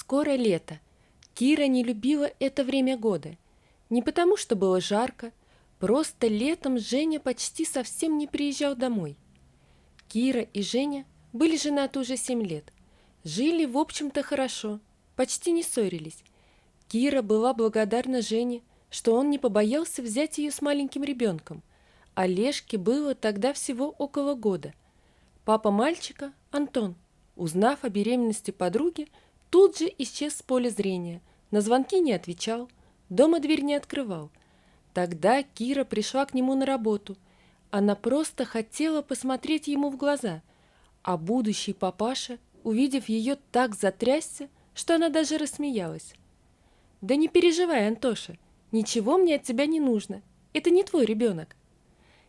Скоро лето. Кира не любила это время года. Не потому, что было жарко, просто летом Женя почти совсем не приезжал домой. Кира и Женя были женаты уже 7 лет. Жили, в общем-то, хорошо, почти не ссорились. Кира была благодарна Жене, что он не побоялся взять ее с маленьким ребенком. Олежке было тогда всего около года. Папа мальчика, Антон, узнав о беременности подруги, тут же исчез с поля зрения, на звонки не отвечал, дома дверь не открывал. Тогда Кира пришла к нему на работу. Она просто хотела посмотреть ему в глаза, а будущий папаша, увидев ее, так затрясся, что она даже рассмеялась. «Да не переживай, Антоша, ничего мне от тебя не нужно, это не твой ребенок».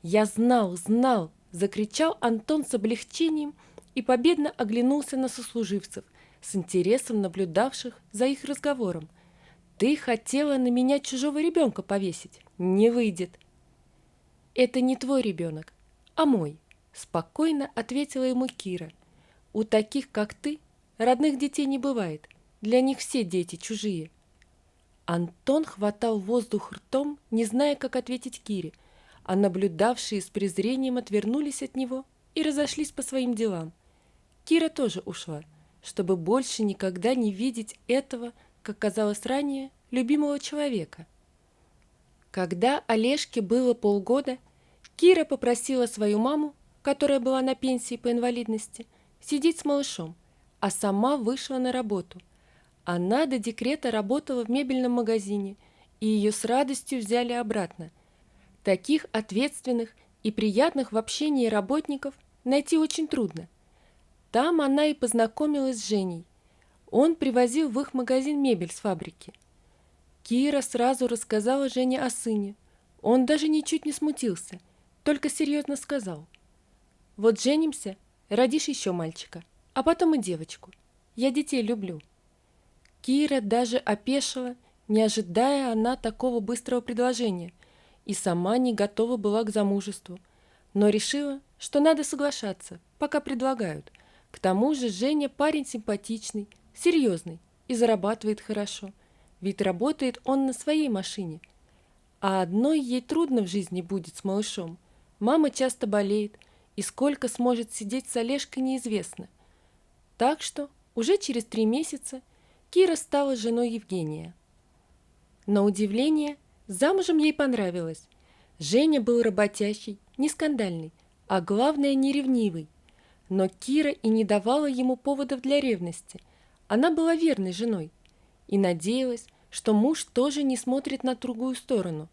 «Я знал, знал!» – закричал Антон с облегчением и победно оглянулся на сослуживцев, с интересом наблюдавших за их разговором. «Ты хотела на меня чужого ребенка повесить? Не выйдет!» «Это не твой ребенок, а мой», – спокойно ответила ему Кира. «У таких, как ты, родных детей не бывает, для них все дети чужие». Антон хватал воздух ртом, не зная, как ответить Кире, а наблюдавшие с презрением отвернулись от него и разошлись по своим делам. Кира тоже ушла, чтобы больше никогда не видеть этого, как казалось ранее, любимого человека. Когда Олежке было полгода, Кира попросила свою маму, которая была на пенсии по инвалидности, сидеть с малышом, а сама вышла на работу. Она до декрета работала в мебельном магазине, и ее с радостью взяли обратно. Таких ответственных и приятных в общении работников найти очень трудно. Там она и познакомилась с Женей. Он привозил в их магазин мебель с фабрики. Кира сразу рассказала Жене о сыне. Он даже ничуть не смутился, только серьезно сказал: «Вот женимся, родишь еще мальчика, а потом и девочку. Я детей люблю». Кира даже опешила, не ожидая она такого быстрого предложения, и сама не готова была к замужеству, но решила, что надо соглашаться, пока предлагают. К тому же Женя парень симпатичный, серьезный и зарабатывает хорошо, ведь работает он на своей машине. А одной ей трудно в жизни будет с малышом. Мама часто болеет, и сколько сможет сидеть с Олежкой неизвестно. Так что уже через 3 месяца Кира стала женой Евгения. На удивление, замужем ей понравилось. Женя был работящий, не скандальный, а главное, не ревнивый. Но Кира и не давала ему поводов для ревности. Она была верной женой и надеялась, что муж тоже не смотрит на другую сторону.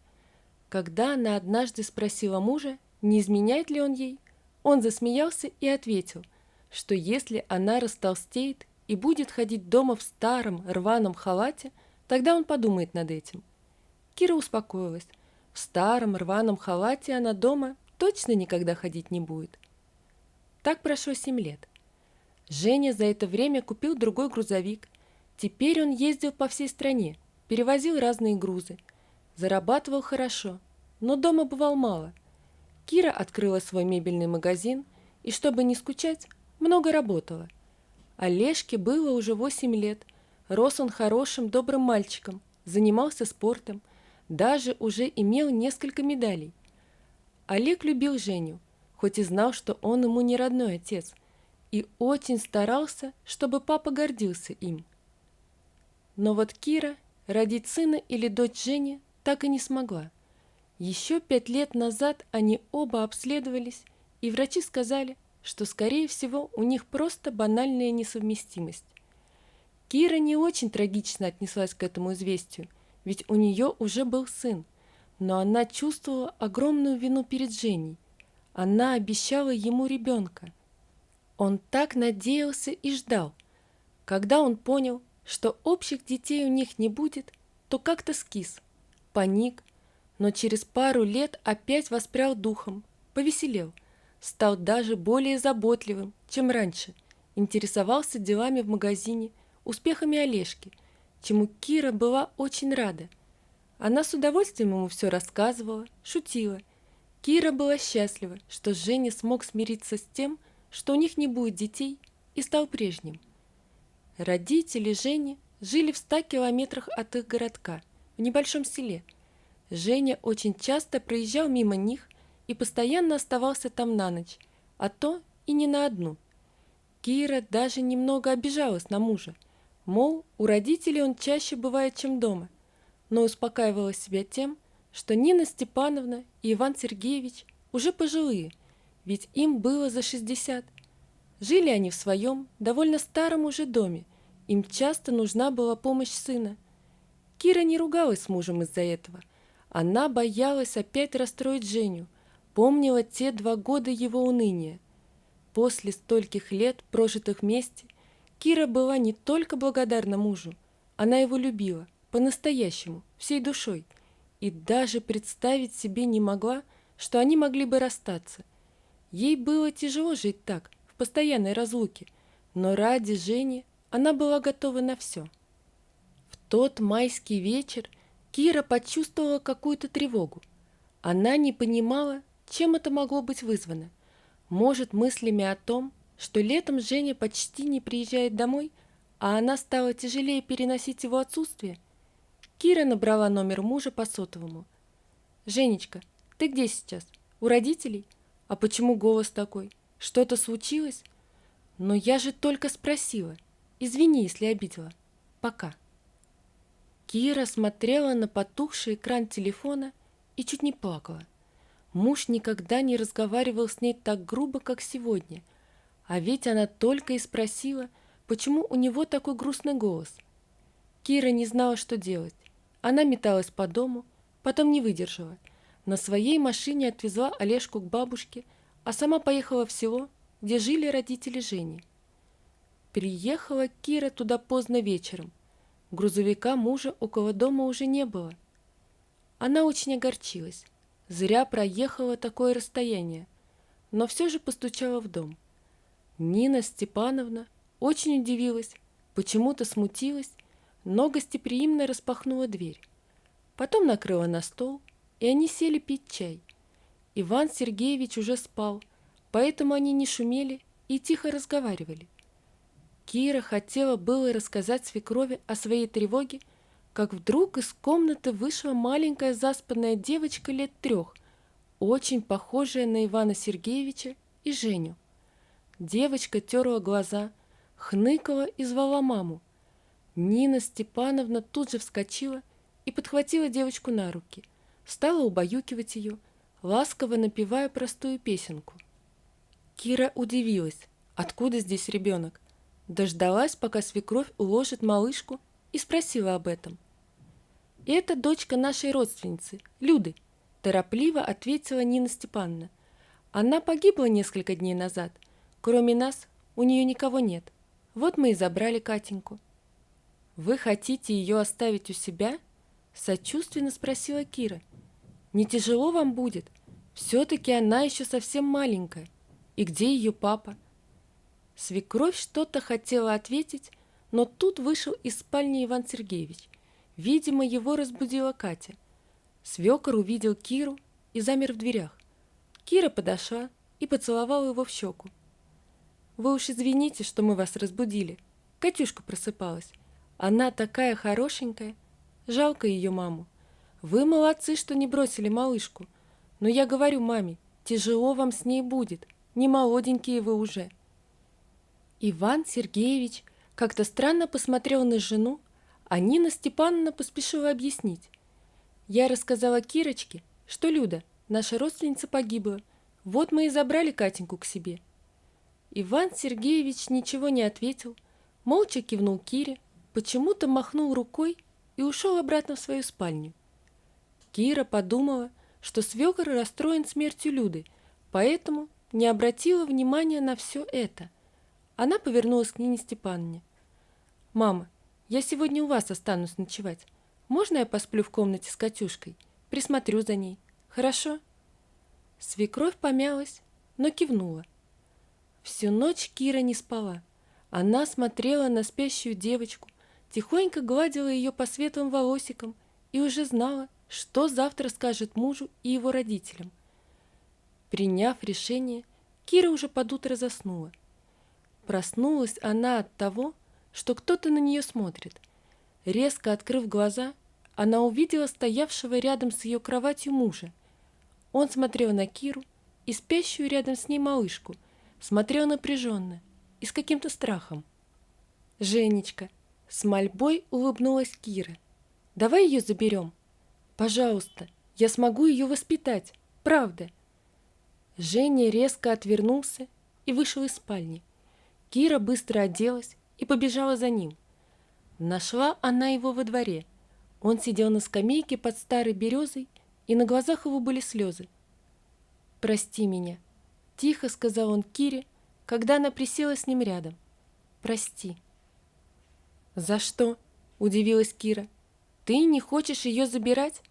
Когда она однажды спросила мужа, не изменяет ли он ей, он засмеялся и ответил, что если она растолстеет и будет ходить дома в старом рваном халате, тогда он подумает над этим. Кира успокоилась. В старом рваном халате она дома точно никогда ходить не будет. Так прошло 7 лет. Женя за это время купил другой грузовик. Теперь он ездил по всей стране, перевозил разные грузы. Зарабатывал хорошо, но дома бывал мало. Кира открыла свой мебельный магазин и, чтобы не скучать, много работала. Олежке было уже 8 лет. Рос он хорошим, добрым мальчиком, занимался спортом, даже уже имел несколько медалей. Олег любил Женю, хоть и знал, что он ему не родной отец, и очень старался, чтобы папа гордился им. Но вот Кира родить сына или дочь Жени так и не смогла. Еще 5 лет назад они оба обследовались, и врачи сказали, что, скорее всего, у них просто банальная несовместимость. Кира не очень трагично отнеслась к этому известию, ведь у нее уже был сын, но она чувствовала огромную вину перед Женей. Она обещала ему ребенка. Он так надеялся и ждал. Когда он понял, что общих детей у них не будет, то как-то скис, паник, но через пару лет опять воспрял духом, повеселел, стал даже более заботливым, чем раньше, интересовался делами в магазине, успехами Олежки, чему Кира была очень рада. Она с удовольствием ему все рассказывала, шутила. Кира была счастлива, что Женя смог смириться с тем, что у них не будет детей, и стал прежним. Родители Жени жили в 100 километрах от их городка, в небольшом селе. Женя очень часто проезжал мимо них и постоянно оставался там на ночь, а то и не на одну. Кира даже немного обижалась на мужа, мол, у родителей он чаще бывает, чем дома, но успокаивала себя тем, что Нина Степановна и Иван Сергеевич уже пожилые, ведь им было за 60. Жили они в своем, довольно старом уже доме, им часто нужна была помощь сына. Кира не ругалась с мужем из-за этого. Она боялась опять расстроить Женю, помнила те 2 года его уныния. После стольких лет, прожитых вместе, Кира была не только благодарна мужу, она его любила, по-настоящему, всей душой, и даже представить себе не могла, что они могли бы расстаться. Ей было тяжело жить так, в постоянной разлуке, но ради Жени она была готова на все. В тот майский вечер Кира почувствовала какую-то тревогу. Она не понимала, чем это могло быть вызвано. Может, мыслями о том, что летом Женя почти не приезжает домой, а она стала тяжелее переносить его отсутствие? Кира набрала номер мужа по сотовому. «Женечка, ты где сейчас? У родителей? А почему голос такой? Что-то случилось? Но я же только спросила. Извини, если обидела. Пока». Кира смотрела на потухший экран телефона и чуть не плакала. Муж никогда не разговаривал с ней так грубо, как сегодня. А ведь она только и спросила, почему у него такой грустный голос. Кира не знала, что делать. Она металась по дому, потом не выдержала. На своей машине отвезла Олежку к бабушке, а сама поехала в село, где жили родители Жени. Приехала Кира туда поздно вечером. Грузовика мужа около дома уже не было. Она очень огорчилась. Зря проехала такое расстояние, но все же постучала в дом. Нина Степановна очень удивилась, почему-то смутилась, но гостеприимно распахнула дверь. Потом накрыла на стол, и они сели пить чай. Иван Сергеевич уже спал, поэтому они не шумели и тихо разговаривали. Кира хотела было рассказать свекрови о своей тревоге, как вдруг из комнаты вышла маленькая заспанная девочка лет 3, очень похожая на Ивана Сергеевича и Женю. Девочка терла глаза, хныкала и звала маму. Нина Степановна тут же вскочила и подхватила девочку на руки, стала убаюкивать ее, ласково напевая простую песенку. Кира удивилась, откуда здесь ребенок, дождалась, пока свекровь уложит малышку, и спросила об этом. «Это дочка нашей родственницы, Люды», – торопливо ответила Нина Степановна. «Она погибла несколько дней назад. Кроме нас у нее никого нет. Вот мы и забрали Катеньку». «Вы хотите ее оставить у себя?» – сочувственно спросила Кира. «Не тяжело вам будет? Все-таки она еще совсем маленькая. И где ее папа?» Свекровь что-то хотела ответить, но тут вышел из спальни Иван Сергеевич. Видимо, его разбудила Катя. Свекор увидел Киру и замер в дверях. Кира подошла и поцеловала его в щеку. «Вы уж извините, что мы вас разбудили. Катюшка просыпалась. Она такая хорошенькая. Жалко ее маму. Вы молодцы, что не бросили малышку. Но я говорю маме, тяжело вам с ней будет. Не молоденькие вы уже». Иван Сергеевич как-то странно посмотрел на жену, а Нина Степановна поспешила объяснить. «Я рассказала Кирочке, что Люда, наша родственница, погибла. Вот мы и забрали Катеньку к себе». Иван Сергеевич ничего не ответил, молча кивнул Кире, почему-то махнул рукой и ушел обратно в свою спальню. Кира подумала, что свекор расстроен смертью Люды, поэтому не обратила внимания на все это. Она повернулась к Нине Степановне. «Мама, я сегодня у вас останусь ночевать. Можно я посплю в комнате с Катюшкой? Присмотрю за ней. Хорошо?» Свекровь помялась, но кивнула. Всю ночь Кира не спала. Она смотрела на спящую девочку, тихонько гладила ее по светлым волосикам и уже знала, что завтра скажет мужу и его родителям. Приняв решение, Кира уже под утро заснула. Проснулась она от того, что кто-то на нее смотрит. Резко открыв глаза, она увидела стоявшего рядом с ее кроватью мужа. Он смотрел на Киру и спящую рядом с ней малышку, смотрел напряженно и с каким-то страхом. «Женечка!» — с мольбой улыбнулась Кира. «Давай ее заберем. Пожалуйста, я смогу ее воспитать, правда». Женя резко отвернулся и вышел из спальни. Кира быстро оделась и побежала за ним. Нашла она его во дворе. Он сидел на скамейке под старой березой, и на глазах его были слезы. «Прости меня», — тихо сказал он Кире, когда она присела с ним рядом. «Прости». «За что?» — удивилась Кира. «Ты не хочешь ее забирать?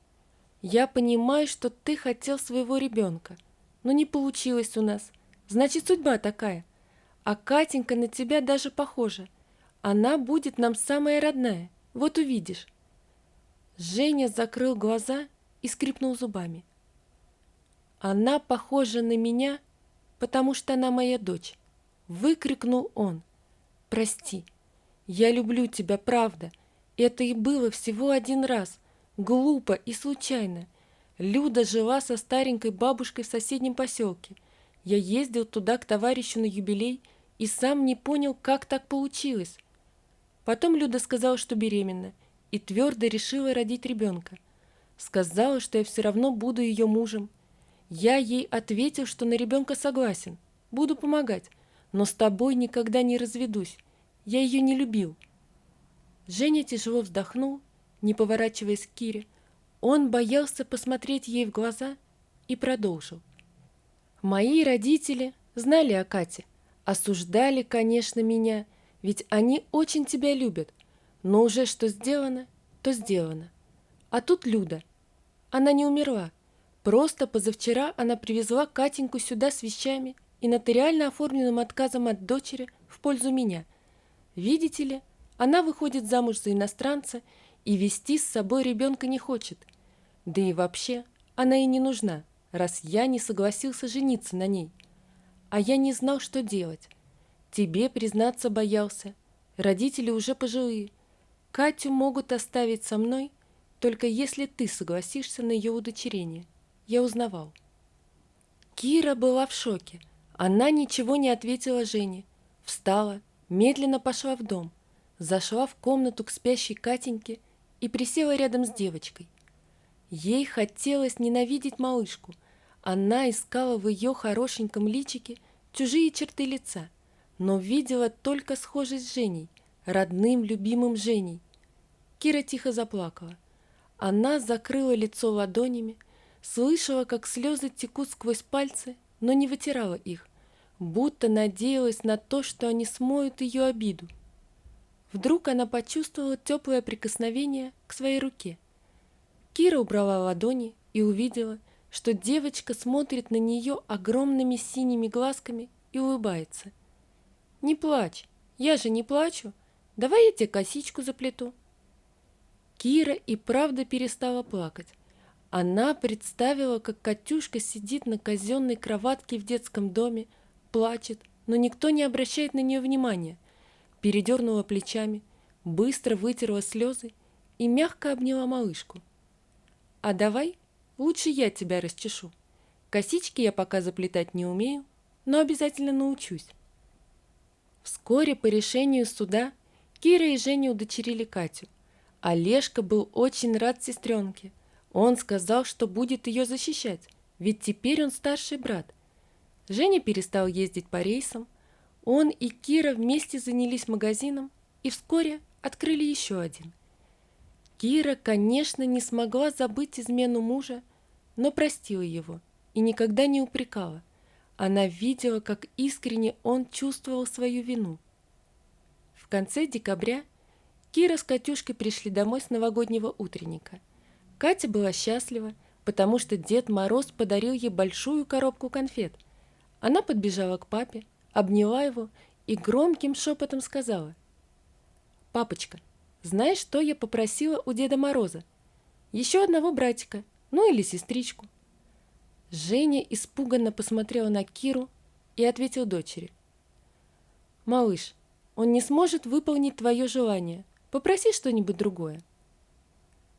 Я понимаю, что ты хотел своего ребенка, но не получилось у нас. Значит, судьба такая. А Катенька на тебя даже похожа. Она будет нам самая родная, вот увидишь». Женя закрыл глаза и скрипнул зубами. «Она похожа на меня, потому что она моя дочь», — выкрикнул он. «Прости, я люблю тебя, правда. Это и было всего один раз, глупо и случайно. Люда жила со старенькой бабушкой в соседнем поселке. Я ездил туда к товарищу на юбилей и сам не понял, как так получилось. Потом Люда сказала, что беременна, и твердо решила родить ребенка. Сказала, что я все равно буду ее мужем. Я ей ответил, что на ребенка согласен, буду помогать, но с тобой никогда не разведусь. Я ее не любил». Женя тяжело вздохнул, не поворачиваясь к Кире. Он боялся посмотреть ей в глаза и продолжил. «Мои родители знали о Кате, осуждали, конечно, меня, ведь они очень тебя любят, но уже что сделано, то сделано. А тут Люда. Она не умерла. Просто позавчера она привезла Катеньку сюда с вещами и нотариально оформленным отказом от дочери в пользу меня. Видите ли, она выходит замуж за иностранца и вести с собой ребенка не хочет. Да и вообще, она и не нужна, раз я не согласился жениться на ней. А я не знал, что делать. Тебе признаться боялся. Родители уже пожилые. Катю могут оставить со мной, только если ты согласишься на ее удочерение. Я узнавал». Кира была в шоке. Она ничего не ответила Жене. Встала, медленно пошла в дом, зашла в комнату к спящей Катеньке и присела рядом с девочкой. Ей хотелось ненавидеть малышку. Она искала в ее хорошеньком личике чужие черты лица, но видела только схожесть с Женей, родным, любимым Женей. Кира тихо заплакала. Она закрыла лицо ладонями, слышала, как слезы текут сквозь пальцы, но не вытирала их, будто надеялась на то, что они смоют ее обиду. Вдруг она почувствовала теплое прикосновение к своей руке. Кира убрала ладони и увидела, что девочка смотрит на нее огромными синими глазками и улыбается. «Не плачь, я же не плачу. Давай я тебе косичку заплету». Кира и правда перестала плакать. Она представила, как Катюшка сидит на казенной кроватке в детском доме, плачет, но никто не обращает на нее внимания. Передернула плечами, быстро вытерла слезы и мягко обняла малышку. «А давай лучше я тебя расчешу. Косички я пока заплетать не умею, но обязательно научусь». Вскоре по решению суда Кира и Женя удочерили Катю. Олежка был очень рад сестренке. Он сказал, что будет ее защищать, ведь теперь он старший брат. Женя перестал ездить по рейсам. Он и Кира вместе занялись магазином и вскоре открыли еще один. Кира, конечно, не смогла забыть измену мужа, но простила его и никогда не упрекала. Она видела, как искренне он чувствовал свою вину. В конце декабря Кира с Катюшкой пришли домой с новогоднего утренника. Катя была счастлива, потому что Дед Мороз подарил ей большую коробку конфет. Она подбежала к папе, обняла его и громким шепотом сказала: «Папочка, знаешь, что я попросила у Деда Мороза? Еще одного братика, ну или сестричку». Женя испуганно посмотрела на Киру и ответил дочери: «Малыш, он не сможет выполнить твое желание, Попроси что-нибудь другое».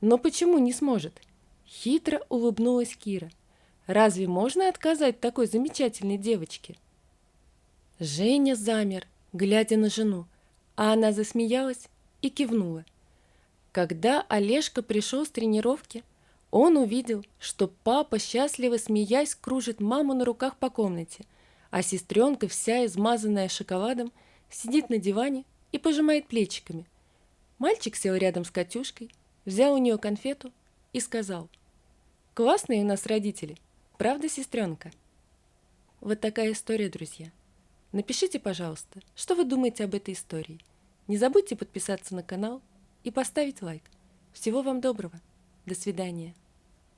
«Но почему не сможет?» Хитро улыбнулась Кира. «Разве можно отказать такой замечательной девочке?» Женя замер, глядя на жену, а она засмеялась и кивнула. Когда Олежка пришел с тренировки, он увидел, что папа, счастливо смеясь, кружит маму на руках по комнате, а сестренка, вся измазанная шоколадом, сидит на диване и пожимает плечиками. Мальчик сел рядом с Катюшкой, взял у нее конфету и сказал: «Классные у нас родители, правда, сестренка?» Вот такая история, друзья. Напишите, пожалуйста, что вы думаете об этой истории. Не забудьте подписаться на канал и поставить лайк. Всего вам доброго. До свидания.